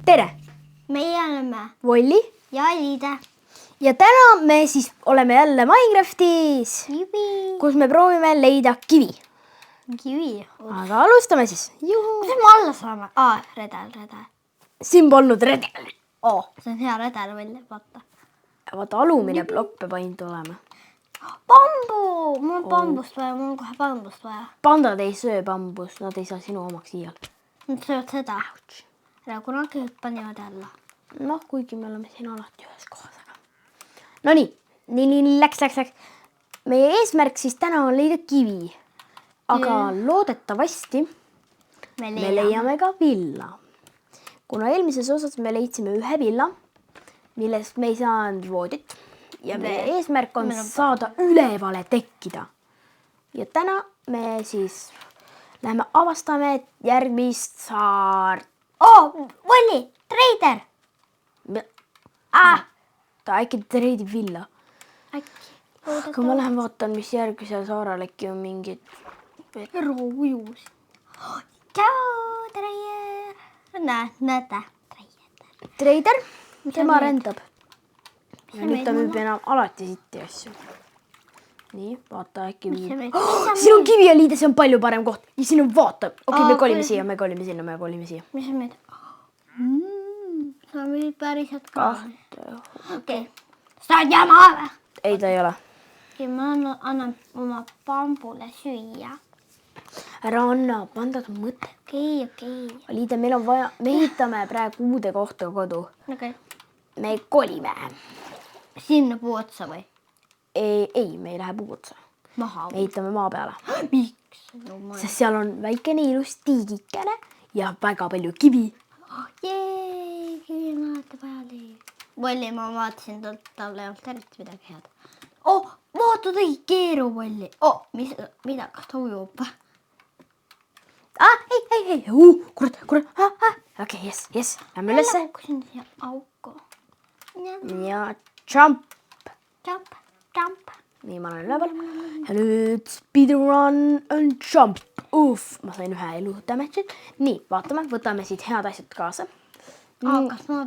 Tere! Meie oleme Volli. ja Liida. Ja täna me siis oleme jälle Minecraftis, kus me proovime leida kivi. Kivi. Aga alustame siis. Kuidas me alla saame? Redel. Siin polnud redel. See on hea redel välja, vaata. Vaata, alumine plokk peab ainult olema. Bambu! Mul on bambust vaja, mul on kohe bambust vaja. Pandad ei söö bambust, nad ei saa sinu omaks iial. Nad söövad seda. Ära kunagi hüppa niimoodi alla. Noh, kuigi me oleme siin alati ühes kohas. No nii, läks. Meie eesmärk siis täna on leida kivi. Aga loodetavasti me leiame ka villa. Kuna eelmises osas me leidsime ühe villa, millest me ei saanud voodit. Ja meie eesmärk on saada ülevale tekkida. Ja täna me siis läheme avastame järgmist saart. Volli! Treider! Ta äkki treidib villa. Äkki. Aga ma lähen vaatan, mis järgmisel saarel äkki on mingid ujus. Tšau, Treider! Näete. Treider, tema rändab. Ja nüüd ta müüb enam alati sitti asju. Nii, vaata äkki müüb. Siin on kivi ja Liida, see on palju parem koht. Ja siin on vaata. Okei, me kolime siia. Mis on meid? See on meid päriselt ka. Okei. Saad jama või? Ei, ta ei ole. Ma annan oma bambule süüa. Ära anna, pandad mõte. Okei. Liida, meil on vaja, me ehitame praegu uude kohta kodu. Okei. Me kolime. Sinna puu otsa või? Ei, me ei lähe puu otsa. Maha. Me ehitame maa peale. Miks? Sest seal on väikene ilus tiigikene ja väga palju kivi. Kivi on alati vajalik. Volli, ma vaatasin, tal ei olnud eriti midagi head. Vaata, ta ei keeru, Volli. Mida, kas ta ujub? Ei. Kurat. Okei, yes. Lähme ülesse. Läkkusin siia auku. Ja jump. Jump. Nii, ma olen üleval. Ja nüüd speedrun and jump. Ma sain ühe elu damage'it. Nii, vaatame, võtame siit head asjad kaasa. Kas ma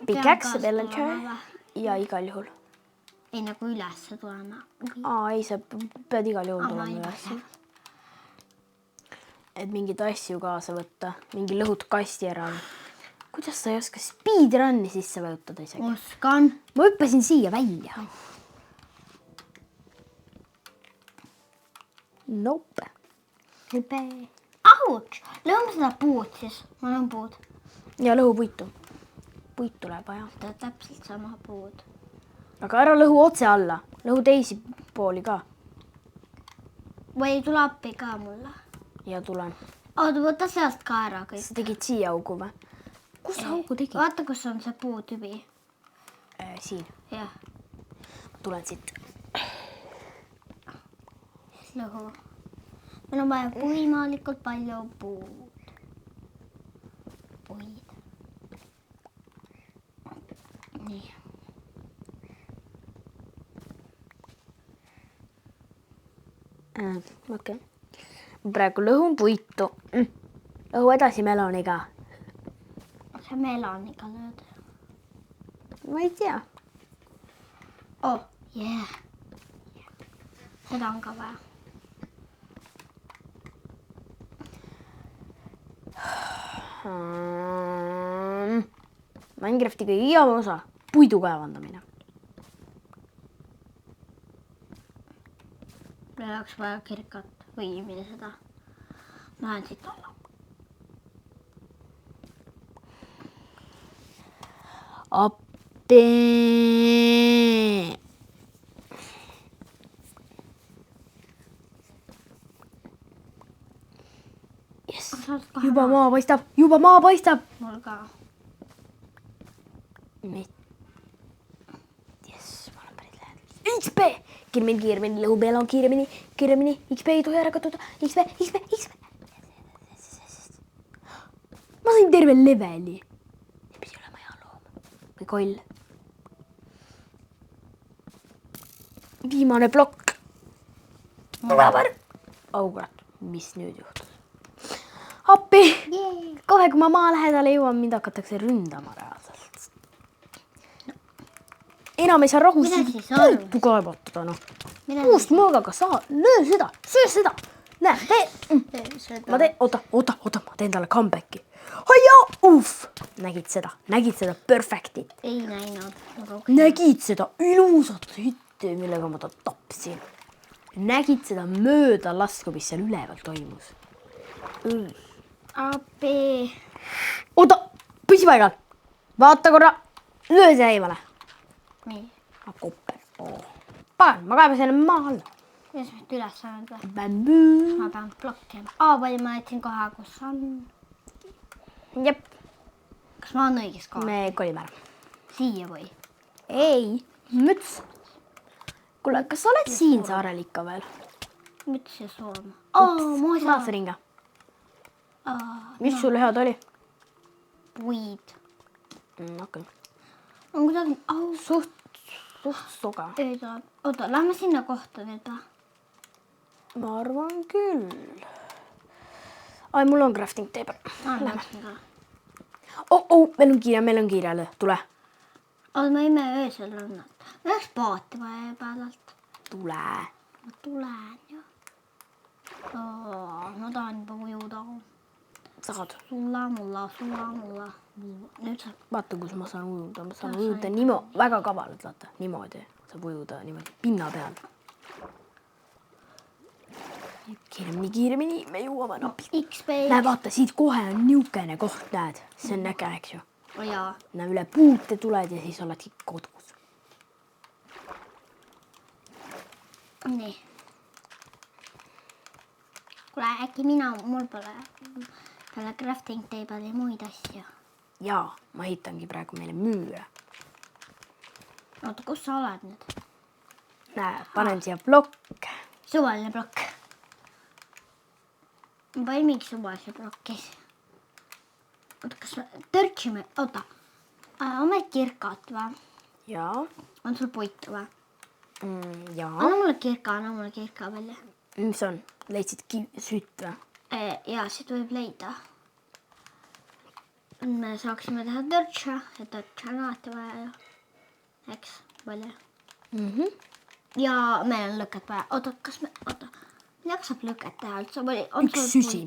Pickaxe, villager ja igal juhul. Ei, nagu ülesse tulema. Ei, sa pead igal juhul tulema ülesse. Et mingid asju kaasa võtta. Mingi lõhut kasti ära. Kuidas sa ei oska speedrun'i sisse vajutada isegi? Oskan. Ma hüppasin siia välja. Nope. Hüpe. Auts! Lõhme seda puud siis. Ma lõhn puud. Ja lõhu puitu. Puit tuleb vaja. Ta täpselt sama puud. Aga ära lõhu otse alla. Lõhu teisi pooli ka. Või tule appi ka mulle. Ja tulen. Võta sealt ka ära kõik. Sa tegid siia augu või? Kus sa augu tegid? Vaata, kus on see puutübi. Siin. Jah. Ma tulen siit. Lõhu. Meil on vaja võimalikult palju puud. Puid. Nii. Okei. Praegu lõhun puitu. Lõhu edasi meloniga. See meloniga lööd. Ma ei tea. Seda on ka vaja. Minecrafti kõige igav osa. Puidu kaevandamine. Meil oleks vaja kirkat või mida seda. Ma lähen siit alla. Appi! Yes. Juba maa paistab. Mul ka. Yes, ma olen päris lähedal. XP! Kiiremini, lõhu peale on kiiremini. XP ei tohi ära kaduda. XP. Ma sain terve leveli. See pidi olema hea loom. Või koll. Viimane plokk. Kurat. mis nüüd juhtus? appi! Jee. kohe, kui ma maa lähedale jõuan, mind hakatakse ründama reaalselt. enam ei saa rahus Mida siis arvad? puitu kaevatada, noh. Mida puust mõõgaga saa, löö seda, söö seda. näe, tee. Seda. ma teen, oota, ma teen talle comebacki. Haia, nägid seda perfectit. Ei näinud. Nägid seda ilusat hitti, millega ma ta tapsin. Nägid seda mööda lasku, mis seal üleval toimus. Appi. oota, püsi paigal. vaata korra, löö see eemale. Nii. kopper. pagan, ma kaevan selle maa alla. Kuidas nüüd üles saanud või? Bämbüü. Ma pean blokkima. Palju ma näitasin kohe, kus on. Jep, Kas ma olen õiges kohas? me kolime ära. Siia või? ei, müts. kuule, kas sa oled siin saarel ikka veel? Müts ja soom. Maasringa. mis sul head oli? Puid. okei. On kuidagi suht soga. Ei tuleb. Oota, lähme sinna kohta nüüd või? ma arvan küll. ai, mul on crafting table. Lähme sinna. meil on kiire, tule. Oota, me võime öösel rannata. Me oleks paati vaja pealalt. tule. Ma tulen ju. Ma tahan juba ujuda. saad. Sulla. Nüüd saab. vaata, kus ma saan ujuda. ma saan ujuda niimoodi, väga kavalalt, vaata. niimoodi saab ujuda niimoodi pinna peal. kiiremini, me jõuame napilt. XP. näe, vaata, siit kohe on niisugune koht, näed. see on äge, eks ju. Jaa. näe, üle puute tuled ja siis oledki kodus. Nii. Kuule, äkki mul pole peale crafting table'i muid asju. jaa, ma ehitangi praegu meile müüre. Oota, kus sa oled nüüd? näe, panen siia plokke. Suvaline plokk. Ma panin mingi suvalise plokki. Oota, kas me tõrksime? Oota. On meil kirkat või? jaa. On sul puitu või? jaa. Anna mulle kirka välja. mis on? leidsid sütt või? Jaa, siit võib leida. Me saaksime teha tõrtša ja tõrtša on alati vaja ju. Eks, palju. Ja meil on lõket vaja. Oota, millega saab lõket teha üldse? Üks süsi.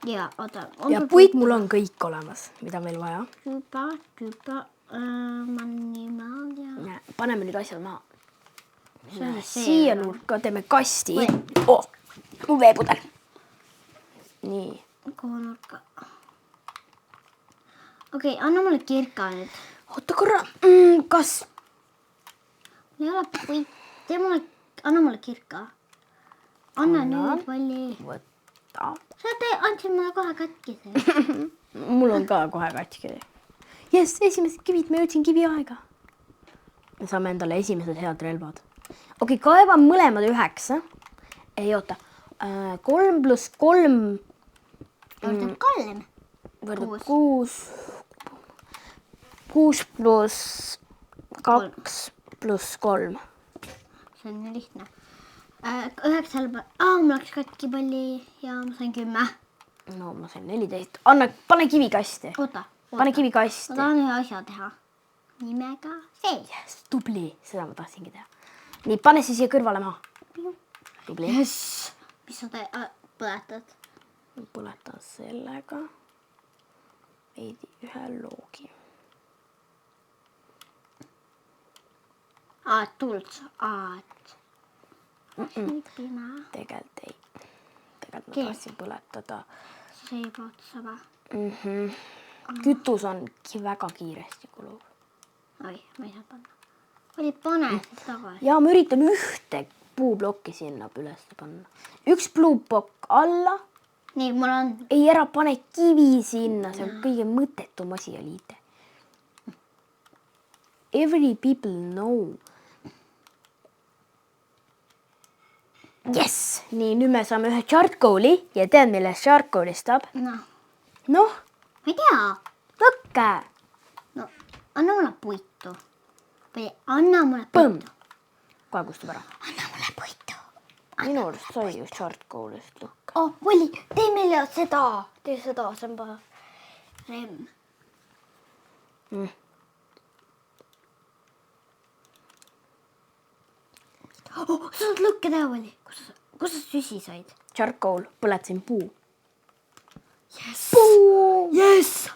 Jaa, oota. ja puit mul on kõik olemas, mida meil vaja. Küpa, manimaal ja... paneme nüüd asjad maha. See on siia nurka teeme kasti. mu veepudel. nii. Kuhu nurka? Okei, anna mulle kirka nüüd. oota korra, kas? Mul ei ole puit. Anna mulle kirka. Anna nüüd palli. võta. Sa andsid mulle kohe katkise. mul on ka kohe katki. jess, esimesed kivid, ma jõudsin kiviaega. me saame endale esimesed head relvad. okei, kaevan mõlemad 9. ei, oota. 3 + 3 võrdub 3. võrdub 6. 6 + 2 + 3. See on nii lihtne. 9 mul läks katki palli ja ma sain 10. no ma sain 14. pane kivi kasti. Oota. pane kivi kasti. Ma tahan ühe asja teha. Nimega see. Yes, tubli, seda ma tahtsingi teha. nii, pane siis siia kõrvale maha. tubli. Yes. Mis sa põletad? põletan sellega veidi ühe loogi. Tulds. tegelikult ei. tegelikult ma tahtsin põletada. See juba otsa või? kütus on väga kiiresti kuluv. Oi, ma ei saa panna. Oli pane siis tagasi. ja ma üritan ühte puuplokki sinna üles panna. üks puuplokk alla. nii, mul on. ei, ära pane kivi sinna, see on kõige mõttetum asi ja liite. Every people know. Jess, nii nüüd me saame ühe charcoal'i ja tead, millest charcoal'i saab? noh, noh, ma ei tea. lõkke. no, anna mulle puitu. või anna mulle Põmm. puitu. kohe kustub ära. Anna mulle puitu. minu arust sai ju charcoal'ist lukk. Oh, Volli, tee meile seda. Tee seda, see on parem. Oh, sa saad lõkke teha, Volli. Kus sa süsi said? Charcoal, põletasin puu. Yes. Puu! Yes!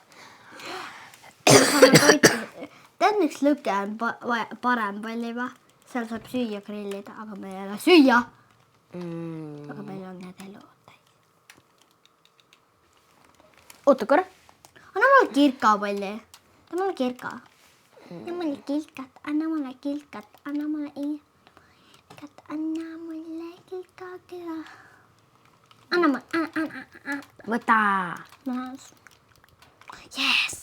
Tead, miks lõke on parem Volli või? Seal saab süüa grillida, aga meil ei ole süüa. Aga meil on need eluootad. Oota korra. Anna mulle kirka, Volli. Anna mulle kirka. Anna mulle kilkat, anna mulle kilkat, anna mulle kilkat, anna mulle kilkat. Anna mulle, Võta. Yes!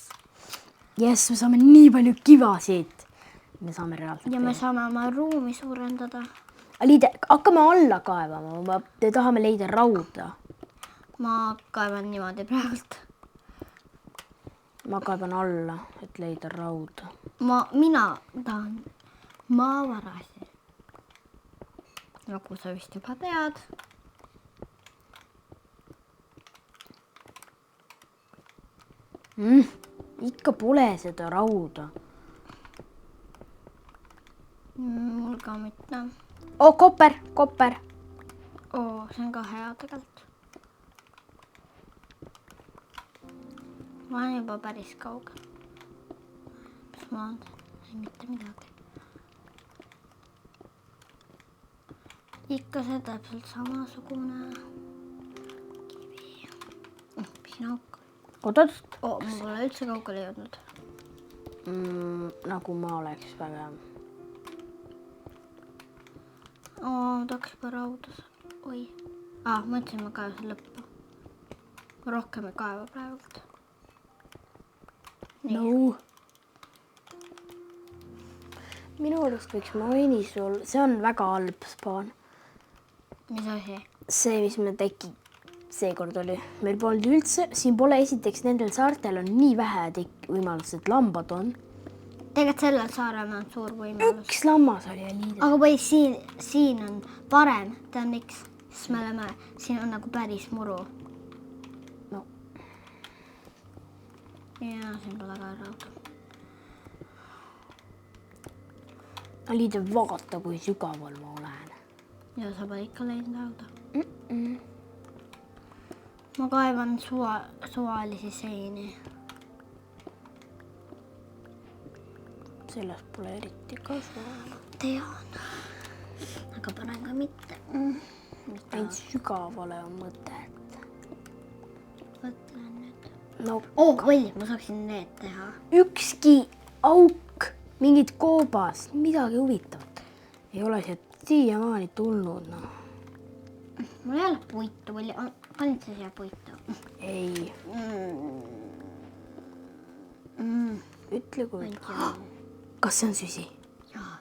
Jess, me saame nii palju kivasid. Me saame reaalselt. Ja me saame oma ruumi suurendada. Liide, hakkame alla kaevama. Te tahame leida rauda. Ma kaevan niimoodi praegult. Ma kaevan alla, et leida rauda. Mina tahan maavarasi. Nagu sa vist juba tead. Ikka pole seda rauda. Mul ka mitte. Oh, kopper. See on ka hea tegelikult. Ma olen juba päris kaugel. Mis ma olen? Ei mitte midagi. Ikka see täpselt samasugune kivi. Pinauk. Oot. Ma pole üldse kaugele jõudnud. Nagu ma oleks väga. Tahaks juba rauda. Oi. Mõtlesin, ma kaevasin lõppu. Rohkem ei kaeva praegult. No. Minu arust võiks maini sul. See on väga halb spaan. Mis asi? See, mis me seekord oli. Meil polnud üldse. Siin pole esiteks nendel saartel on nii vähe võimalus, et lambad on. Tegelikult sellel saarel on suur võimalus. Üks lammas oli ja liides. Aga või siin on parem. Ta on miks? Sest me oleme, siin on nagu päris muru. No. Ja siin pole ka rauda. Liide, vaata, kui sügaval ma olen. Ja sa pole ikka leidnud rauda. Ma kaevan suvalisi seini. Sellest pole eriti kasu. Tean. Aga panen ka mitte. Ainult sügavale on mõtet. Võtlen nüüd. No, Volli, ma saaksin need teha. ükski auk, mingid koobast, midagi huvitavat. Ei ole siiamaani tulnud. No. Mul ei ole puitu, Volli. Panid sa siia puitu? Ei. Ütle kui. Kas see on süsi? Jaa.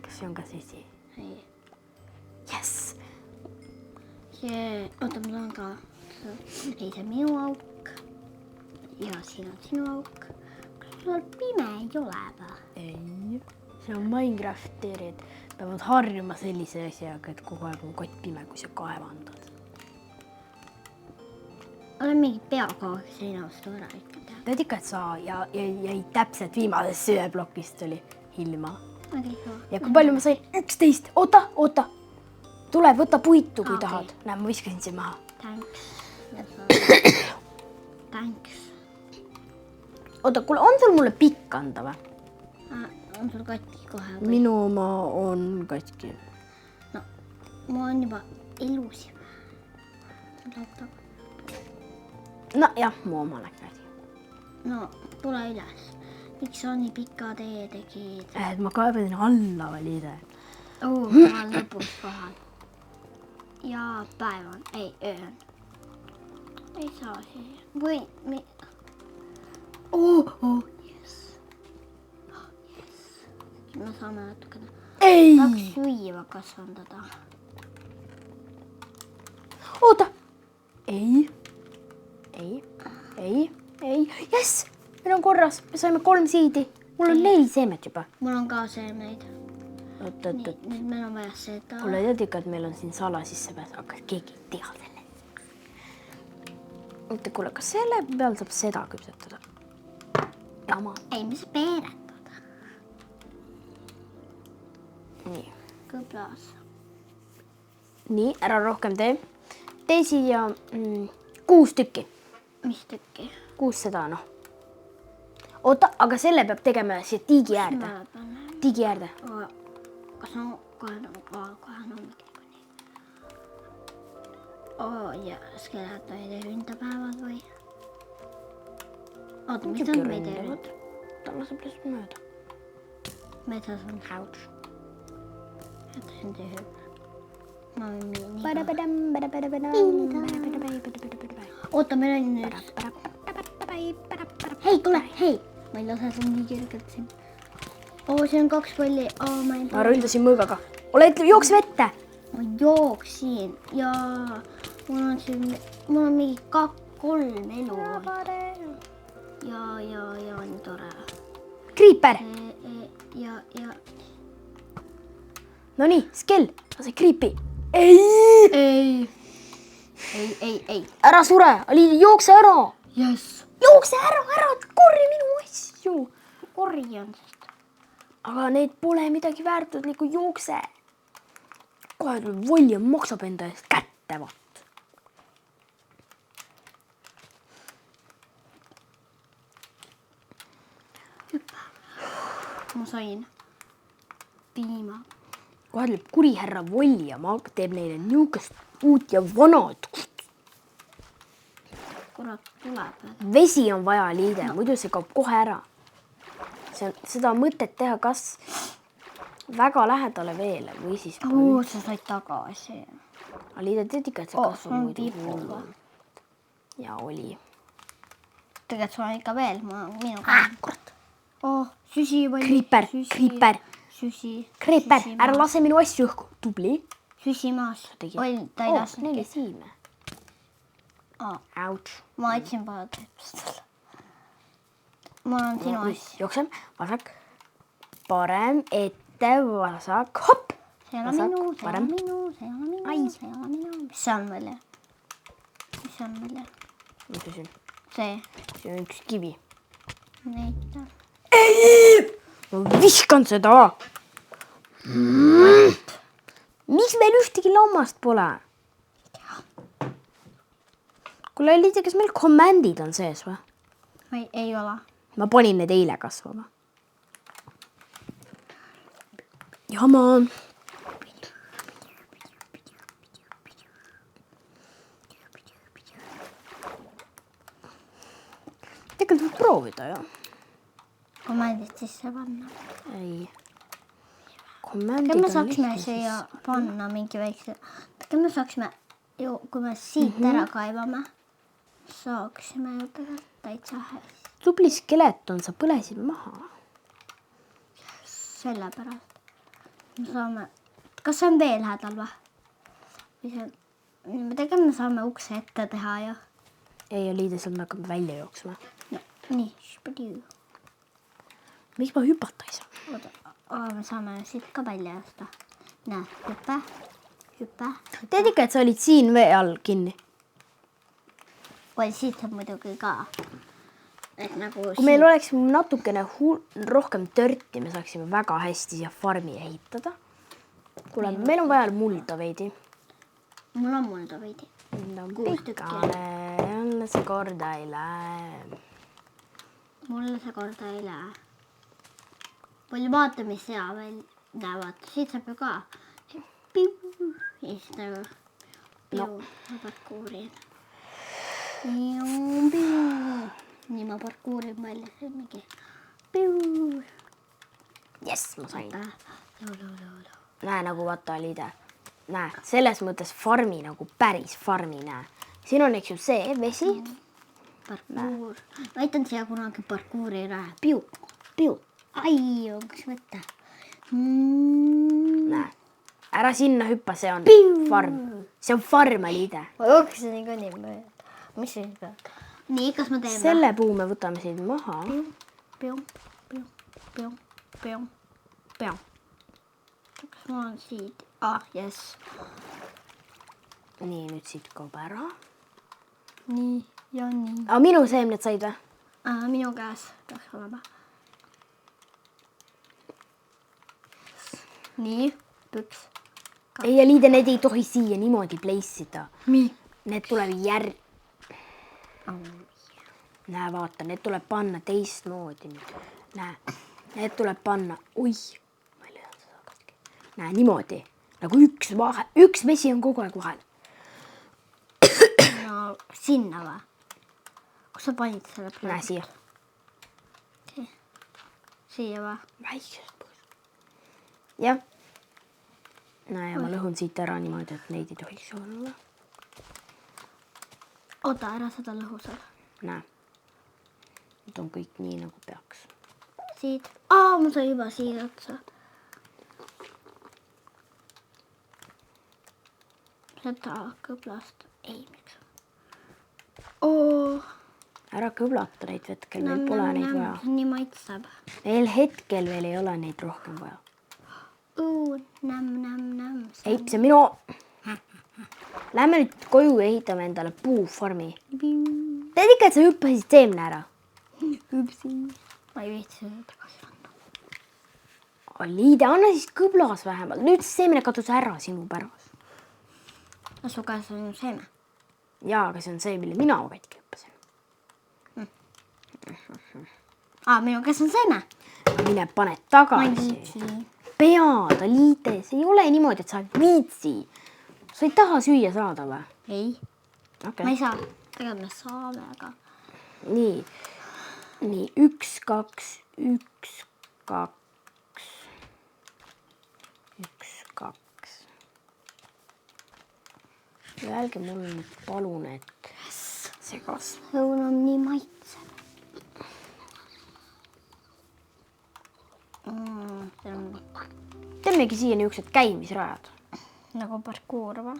Kas see on ka süsi? Ei. Yes! Oota, mul on ka. Ei, see on minu auk. Ja siin on sinu auk. Kas sul pime ei ole või? Ei. See on Minecrafterid. Peavad harjuma sellise asjaga, et kogu aeg on kott pime, kui sa kaevandad. Olen mingi peakoog seina vastu ära ikka teha. Tead ikka, et sa jäi täpselt viimasest sööblokist oli ilma. Ja kui palju ma sain? 11. Oota. Tule, võta puitu, kui tahad. Näe, ma viskasin see maha. Thanks. Oota, kuule, on sul mulle pikk anda või? On sul katki kohe? Minu oma on katki. No, ma on juba ilus. No jah, mu oma läks käsi. No, tule üles. Miks sa nii pika tee tegid? Ma kaevasin alla valide. Ma olen lõpus kohal. Ja päev on, ei, öö on. Ei saa siia. Või, yes. Me saame natukene. Ei! Tahaks süüa kasvandada. Oota! Ei. Jess! Meil on korras. Me saime 3 siidi. Mul on 4 seemet juba. Mul on ka seemneid. oot. nüüd meil on vaja seda. Kuule, tead ikka, et meil on siin sala sissepääs, aga keegi ei tea selle. Oota, kuule, kas selle peal saab seda küpsetada? Jama. Ei, mis peeretada. Nii. Kõblas. Nii, ära rohkem tee. Tee siia 6 tükki. Mis tükki? 6 seda, noh. Oota, aga selle peab tegema siia tiigi äärde. Tiigi äärde. Kas on kohe hommik niikuinii? Ja skeletoide ründapäevad või? Oota, mis on meid teevad? Ta laseb lihtsalt mööda. Metsas on häuts. Jätasin teha. Ma võin nii. Oota, meil on nüüd. Hei, tule, hei. Ma ei lase sul nii kergelt siin. See on 2 palli. Ma ei ma ründasin mõõgaga. Ole ette, jookse vette. Ma jooksin ja mul on mingi 3 elu. Ja nii tore. Kriiper. Ja. No nii, skell. Lase kriipi. Ei. Ei. Ära sure. Aliidi, jookse ära. Yes. Jookse ära. Korri minu asju. Korjan sest. Aga need pole midagi väärtuslikku, jookse. Kohe tuleb volli ja maksab enda eest kätte, vaat. Ma sain piima. Kohe tuleb kurihärra volli ja teeb neile niukest uut ja vanad. Kurat, tuleb. Vesi on vaja, Liide, muidu see kaob kohe ära. Seda mõtet teha kas väga lähedale veele või siis... sa said tagasi. Liide, tead ikka, et see kasvab on muidu piipud. hullult. Ja oli. Tegelikult sul on ikka veel, minu ka. Kurat. Süsi või... Kriiper. Süsi. Kriiper, ära lase minu asju õhku. Tubli. Süsi maas. Ta ei lasknud. 4 siime. Ouch. Ma otsin poole teepsest. Mul on sinu asju. Jooksem, vasak, parem, ette, vasak, hopp. See ei ole minu. Mis see on veel? Mis on veel? Mis see on? See. See on üks kivi. Näita. Ma viskan seda. Miks meil ühtegi lammast pole? Kuule, Liide, kas meil kommandid on sees või? Ei ole. Ma panin need eile kasvama. Jama. Tegelikult võib proovida, jah. Komandid sisse panna. Ei. Kas me saaksime siia panna mingi väikse... Kas me saaksime, kui me siit ära kaevame, saaksime ju tegelikult täitsa hästi. Tubli skeleton, sa põlesid maha. Sellepärast. Me saame... Kas see on veel hädal või? Tegelikult me saame ukse ette teha ju. Ei, Liide, sealt me hakkame välja jooksma. No, nii. Miks ma hüpata ei saa? Oota, me saame siit ka välja joosta. Näe, hüppe. Tead ikka, et sa olid siin vee all kinni? Või siit on muidugi ka. Et nagu kui meil oleks natukene rohkem törti, me saaksime väga hästi siia farmi ehitada. Kuule, meil on vaja mulda veidi. Mul on mulda veidi. Pikale, jälle see korda ei lähe. Mulle see korda ei lähe. Palju vaata, mis hea veel näevad. Siit saab ju ka. Ja siis nagu ma parkuurin. Nii ma parkuurin välja siin mingi. Jess, ma sain. Näe nagu vaata, Liide. Näe, selles mõttes farmi nagu päris farmi näe. Siin on eks ju see vesi. Parkuur. Ma aitan siia kunagi parkuuri näe. Piu. Ai, onks võtta. Näe, ära sinna hüppa, see on farm. See on farm, Liide. Ma jooksin nii kuni mööda. Mis siis peab? Nii, kas ma teen? Selle puu me võtame siit maha. Piu. kas mul on siit? Jess. nii, nüüd siit kaob ära. Nii ja nii. Aga minu seemned said või? Minu käes peaks olema. Nii, püks. Ei, ja Liide, need ei tohi siia niimoodi pleissida. Nii. Need tuleb Näe, vaata, need tuleb panna teistmoodi nüüd. Näe, need tuleb panna. Oi, ma ei leia seda katki. Näe, niimoodi. Nagu üks vesi on kogu aeg vahel. No, sinna või? Kus sa panid selle praegu? Näe, siia. Siia või? Väikses põõs. Jah. Näe, ja ma lõhun siit ära niimoodi, et neid ei tohiks olla. Oota, ära seda lõhu seal. Näe. Need on kõik nii, nagu peaks. Siit. Ma sain juba siia otsa. Seda kõblast. Ei, miks? Ära kõblata neid hetkel, meil pole neid vaja. Nii maitseb. Meil hetkel veel ei ole neid rohkem vaja. Nämm. Ei, see on minu... Lähme nüüd koju ja ehitame endale puufarmi. Tead ikka, et sa hüppasid seemne ära? Hüpsi. Ma ei viitsi seda tagasi anda. Liide, anna siis kõblas vähemalt. Nüüd see seemne kadus ära sinu pärast. Su käes on seeme. Jaa, aga see on see, mille mina katki hüppasin. Minu käes on seeme. Mine pane Ma ei tagasi. viitsi. Peada, Liide, see ei ole niimoodi, et sa viitsi. Sa ei taha süüa saada või? Ei. Okay. Ma ei saa. Tegelikult me saame, aga... Nii. 1, 2, 1, 2. 1, 2. Öelge mulle nüüd palun, et see kasvab. Õun on nii maitsev. Teemegi siia niisugused käimisrajad. Nagu parkuur või?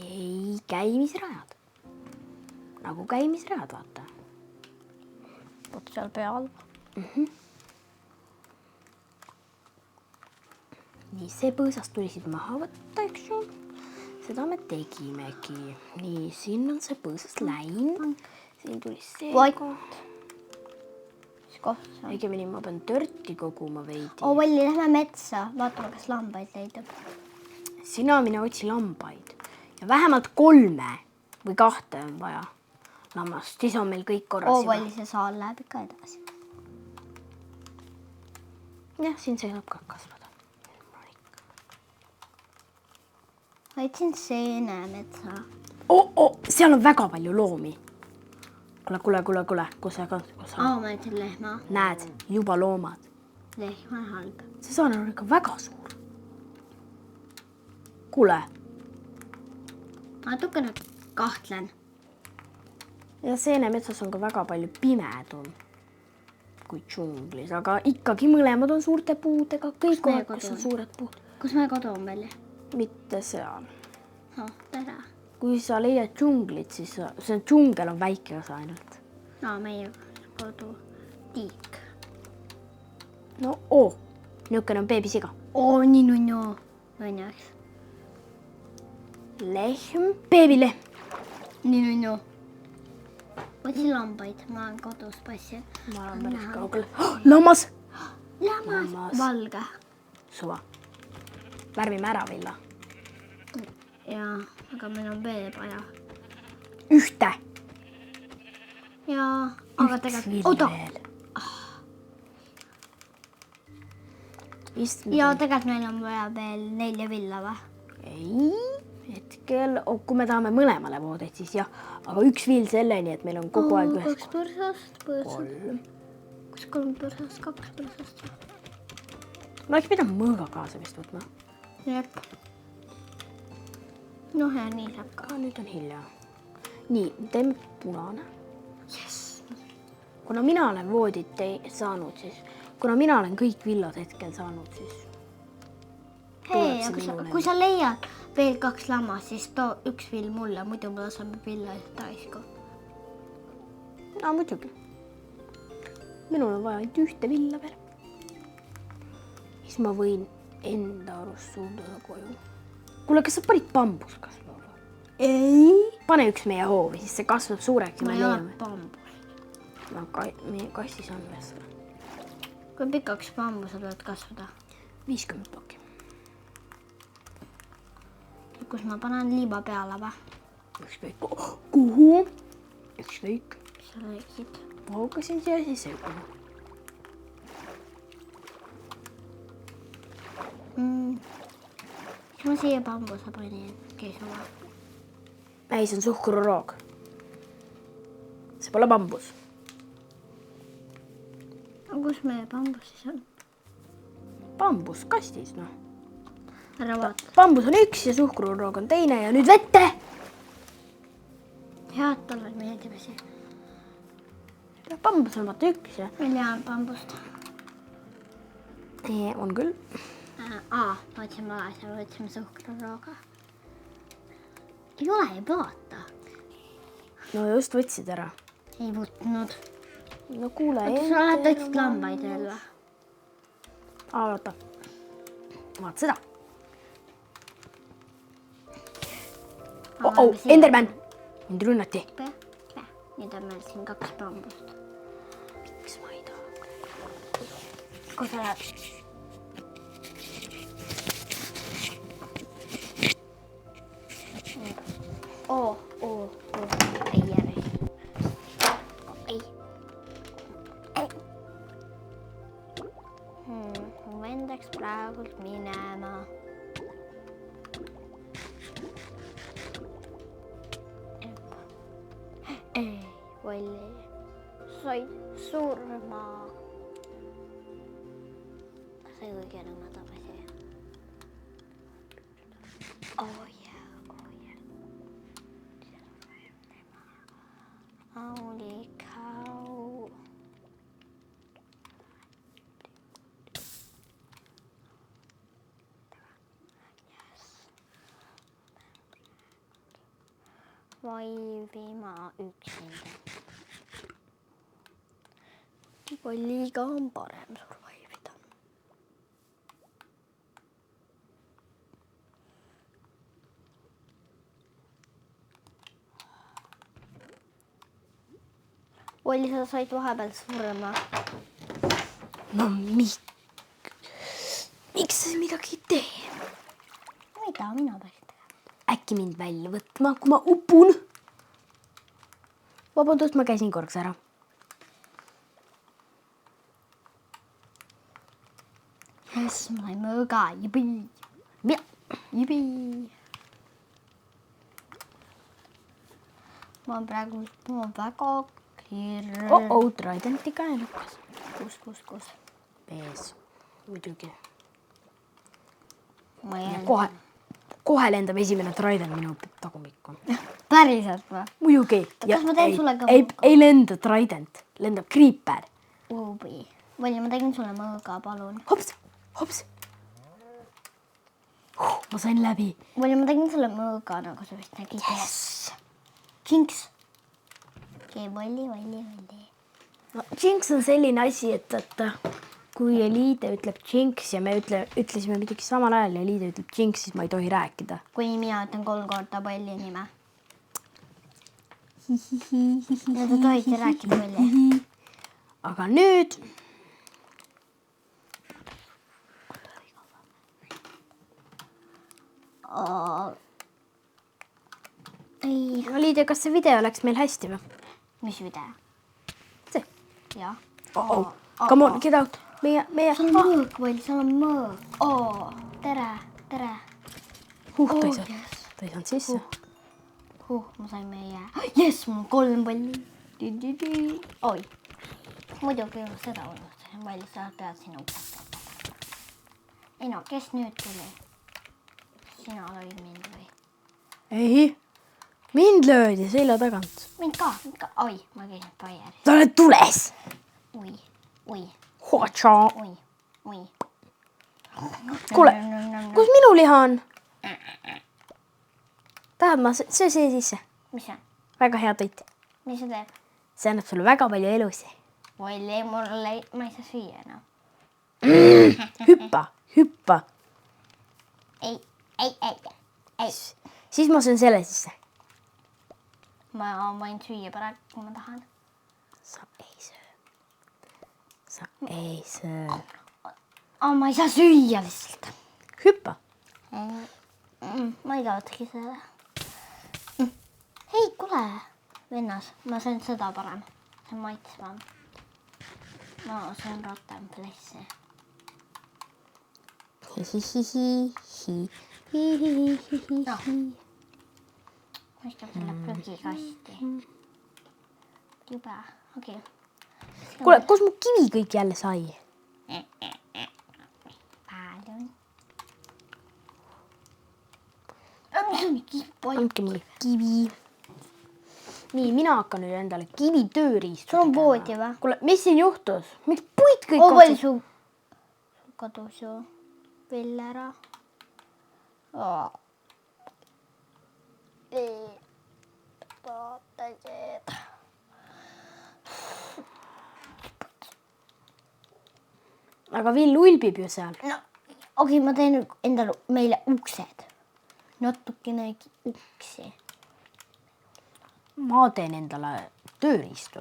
Ei, käimisrajad. Nagu käimisrajad, vaata. Oot seal peal. Nii, see põõsast tuli siit maha võtta, eks ju. Seda me tegimegi. Nii, siin on see põõsast läinud. Siin tuli see koht. Mis koht see on? Õigemini ma pean törti koguma veidi. Valli, lähme metsa. Vaatame, kas lambaid leidub. Sina mine otsi lambaid. Ja vähemalt 3 või 2 on vaja lammast. Siis on meil kõik korras juba. Valli, see saal läheb ikka edasi. Jah, siin see saab ka kasvada. Võtsin seenemetsa. Seal on väga palju loomi. Kuule. Kus sa ka? Ma ütlen lehma. Näed, juba loomad. Lehma halb. See saar on ikka väga suur. Kuule. Natukene kahtlen. Ja seenemetsas on ka väga palju pimedum kui džunglis, aga ikkagi mõlemad on suurte puudega. Kõik kohad, kus on suured puud. Kus meie kodu on veel? Mitte seal. Tere. Kui sa leiad džunglit, siis see džungel on väike osa ainult. Meie kodu. Tiik. No, niisugune on beebisiga. Nii nunnu. Õnneks. Lehm, beebilehm. Nii nunnu. Otsi lambaid. Ma olen kodus passi. Ma olen päris kaugel. Lammas! Lammas. Valge. Suva. Värvime ära, Villa. Jaa, aga meil on veel vaja. Ühte. Jaa, aga tegelikult... Jaa, tegelikult meil on vaja veel 4 villa või? Ei, hetkel, kui me tahame mõlemale voodit, siis jah. Aga 1 viil selleni, et meil on kogu aeg 2 põrsast. 3. Kas 3 põrsast, 2 põrsast? Ma oleks pidanud mõõga kaasa vist võtma. Jep. Ja nii saab ka. Nüüd on hilja. Nii, teeme punane. Yes. Kuna mina olen voodit saanud, siis... Kuna mina olen kõik villad hetkel saanud, siis... Hei, kui sa leiad veel 2 lammas, siis too 1 vill mulle, muidu me laseme villa täisku. No muidugi. Minul on vaja ainult 1 villa veel. Siis ma võin enda arust suunduda koju. Kuule, kas sa panid bambus kasvama? Ei. Pane üks meie hoovi, siis see kasvab suureks. Ma ei ole bambus. No, meie kassis on veel seda. Kui pikaks bambused võivad kasvada? 50 pakki. Kus ma panen liiba peale või? Ükskõik. Kuhu? Ükskõik. Sa räägid. Paukasin siia sisse juba. Kas ma siia bambuse panin keisuma? Ei, see on suhkruroog. See pole bambus. Kus meie bambus siis on? Bambus kastis, noh. Ära vaata. Bambus on üks ja suhkruroog on teine ja nüüd vette! Head talle meeldib see. Bambus on vaata üks ja... Meil ei ole bambust. On küll. Võtsime valasi, võtsime suhkrurooga. Ei ole, ei vaata. No just võtsid ära. Ei võtnud. No kuule, Sa oled võtsid lambaid veel või? Vaata. Vaata seda. Enderman! Mind rünnati. Nüüd on meil siin 2 bambust. Miks ma ei taha? Kus sa lähed? Ei järgi. Ei. Ma vendaks praegult minema. Ei, Valli. Said surma. See kõige nõmme tagasi. Holy cow. Vaivima üksinda. Valliga on parem survaivida. Valli, sa said vahepeal surma. No miks sa midagi ei tee? Mida mina peaks tegema? Äkki mind välja võtma, kui ma upun? Vabandust, ma käisin korraks ära. Yes, ma sain mõõga. Jibi. Jibi. Ma on praegu väga kirr. Tridenti käelukas. Kus? Pees. Muidugi. Ma jään. Kohe lendab esimene trident minu tagumikku. Päriselt või? Muidugi. Kas ma teen sulle ka ei lenda trident, lendab creeper. Ubi. Valli, ma tegin sulle mõõga, palun. Hops. Ma sain läbi. Valli, ma tegin sulle mõõga, nagu sa vist nägid. Yes. Jinx. Valli. No, Jinx on selline asi, et kui Eliide ütleb Jinx ja me ütlesime midagi samal ajal ja Eliide ütleb Jinx, siis ma ei tohi rääkida. Kui mina ütlen 3 korda Valli nime. Ja te tohite rääkida Valli. Aga nüüd... Ei. Eliide, kas see video läks meil hästi või? Mis video? See. Jah. Come on, get out. Meie... Seal on mõõk, Valli, seal on mõõk. Tere. Ta ei saanud sisse. Ma sain meie... Yes, mul on 3 Valli. Oi. Muidugi seda unustasin. Valli, sa pead sinna upetama. Ei no, kes nüüd tuli? Sina lõid mind või? Ei. Mind löödi selja tagant. Mind ka. Oi, ma käisin Baieris. Ta oled tules. Oi. Hootša. Oi. Kuule, kus minu liha on? Tahad ma söö sisse? Mis see on? Väga hea toit. Mis see teeb? See annab sulle väga palju elusi. Valli, ma ei saa süüa enam. Hüppa. ei. Siis ma söön selle sisse. Ma võin süüa praegu, kui ma tahan. Sa ei söö. Ma ei saa süüa lihtsalt. Hüppa. Ma ei tahtagi seda. Hei, kuule, vennas, ma söön seda parem. See on maitsvam. Ma söön rohkem flessi. Mõistab selle prügikasti. Jube, okei. Kuule, kus mu kivi kõik jälle sai? Palju. Andke mulle kivi. Nii, mina hakkan nüüd endale kivi tööriistu Sul on voodi või? Kuule, mis siin juhtus? Miks puit kõik Palju sul kadus ju veel ära. Aga Vill ulbib ju seal. No, okei, ma teen endale meile uksed. Natukenegi uksi. Ma teen endale tööriistu.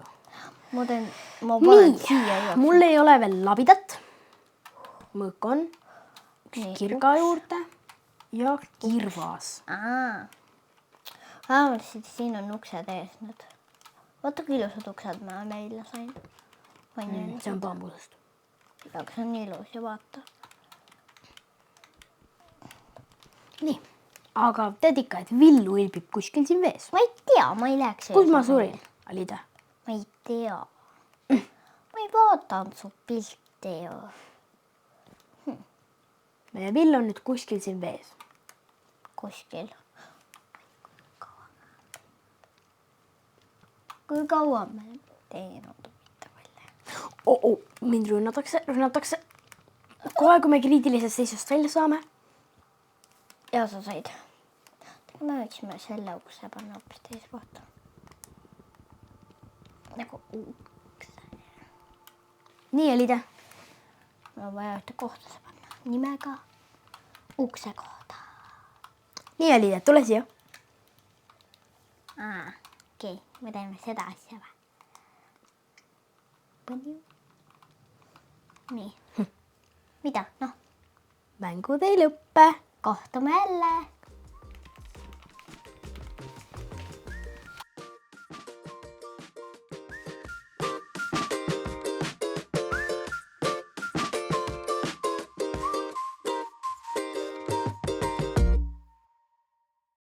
Ma panen Nii, siia ju. mul ei ole veel labidat. Mõõk on. Nii, Kirga juurde ja kirvas. Vähemalt siin on uksed ees nüüd. Vaata kui ilusad uksed ma meile sain. See on bambusest. Aga see on nii ilus ja vaata. Nii, aga tead ikka, et Vill ulbib kuskil siin vees. Ma ei tea, ma ei läheks. Kus ma surin, Alida? Ma ei tea. Ma ei vaadanud su pilti ju. Meie Vill on nüüd kuskil siin vees. Kuskil. Kui kaua me teinud? Mind rünnatakse. Kohe, kui me kriitilisest seisust välja saame. Ja sa said. Me võiksime selle ukse panna hoopis teise kohta. Nagu ukse. Nii, Alida. Ma vaja ühte kohta see panna. Nimega ukse kohta. Nii, Alida, tule siia. Okei, me teeme seda asja või? Nii. Mida? Noh. Mängud ei lõppe. Kohtume jälle.